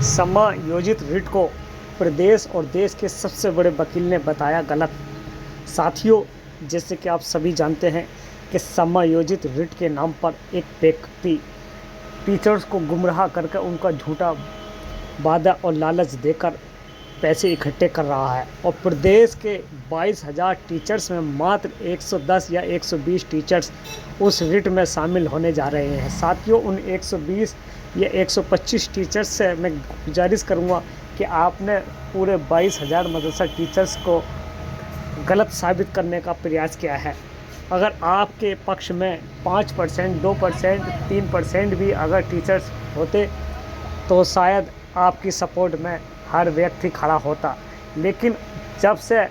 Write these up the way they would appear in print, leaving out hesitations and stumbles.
समायोजित रिट को प्रदेश और देश के सबसे बड़े वकील ने बताया गलत। साथियों, जैसे कि आप सभी जानते हैं कि समायोजित रिट के नाम पर एक व्यक्ति टीचर्स को गुमराह करके उनका झूठा वादा और लालच देकर पैसे इकट्ठे कर रहा है और प्रदेश के 22,000 टीचर्स में मात्र 110 या 120 टीचर्स उस रिट में शामिल होने जा रहे हैं। साथियों, उन 120 या 125 टीचर्स से मैं गुजारिश करूंगा कि आपने पूरे 22,000 मदरसा टीचर्स को गलत साबित करने का प्रयास किया है। अगर आपके पक्ष में 5%, 2%, 3% भी अगर टीचर्स होते तो शायद आपकी सपोर्ट में हर व्यक्ति खड़ा होता। लेकिन जब से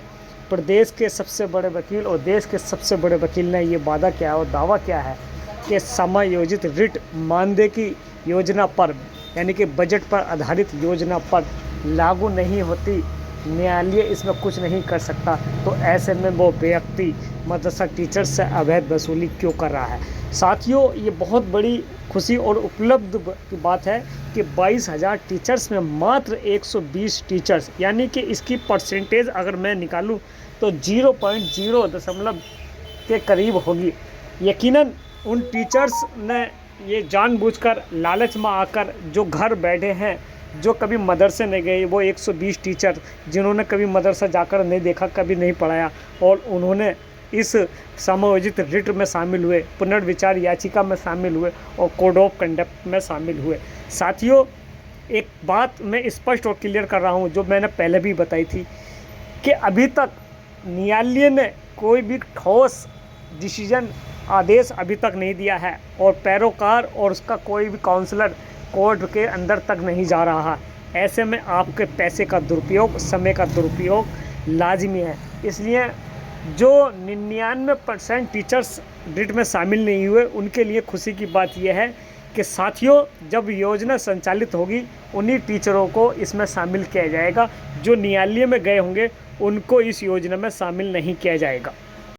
प्रदेश के सबसे बड़े वकील और देश के सबसे बड़े वकील ने ये वादा किया और दावा किया है कि समायोजित रिट मानदेय की योजना पर, यानी कि बजट पर आधारित योजना पर लागू नहीं होती, न्यायालय इसमें कुछ नहीं कर सकता, तो ऐसे में वो व्यक्ति मदरसा टीचर्स से अवैध वसूली क्यों कर रहा है। साथियों, ये बहुत बड़ी खुशी और उपलब्ध की बात है कि 22,000 टीचर्स में मात्र 120 टीचर्स, यानी कि इसकी परसेंटेज अगर मैं निकालूं तो 0.0 के करीब होगी। यकीनन उन टीचर्स ने ये जानबूझकर लालच में आकर जो घर बैठे हैं, जो कभी मदरसे नहीं गए, वो 120 टीचर जिन्होंने कभी मदरसा जाकर नहीं देखा, कभी नहीं पढ़ाया, और उन्होंने इस समायोजित रिट में शामिल हुए, पुनर्विचार याचिका में शामिल हुए और कोड ऑफ कंडक्ट में शामिल हुए। साथियों, एक बात मैं स्पष्ट और क्लियर कर रहा हूँ जो मैंने पहले भी बताई थी कि अभी तक न्यायालय ने कोई भी ठोस डिसीजन, आदेश अभी तक नहीं दिया है और पैरोकार और उसका कोई भी काउंसलर कोर्ट के अंदर तक नहीं जा रहा है। ऐसे में आपके पैसे का दुरुपयोग, समय का दुरुपयोग लाजिमी है। इसलिए जो 99% टीचर्स रिट में शामिल नहीं हुए, उनके लिए खुशी की बात यह है कि साथियों, जब योजना संचालित होगी उन्हीं टीचरों को इसमें शामिल किया जाएगा। जो न्यायालय में गए होंगे उनको इस योजना में शामिल नहीं किया जाएगा।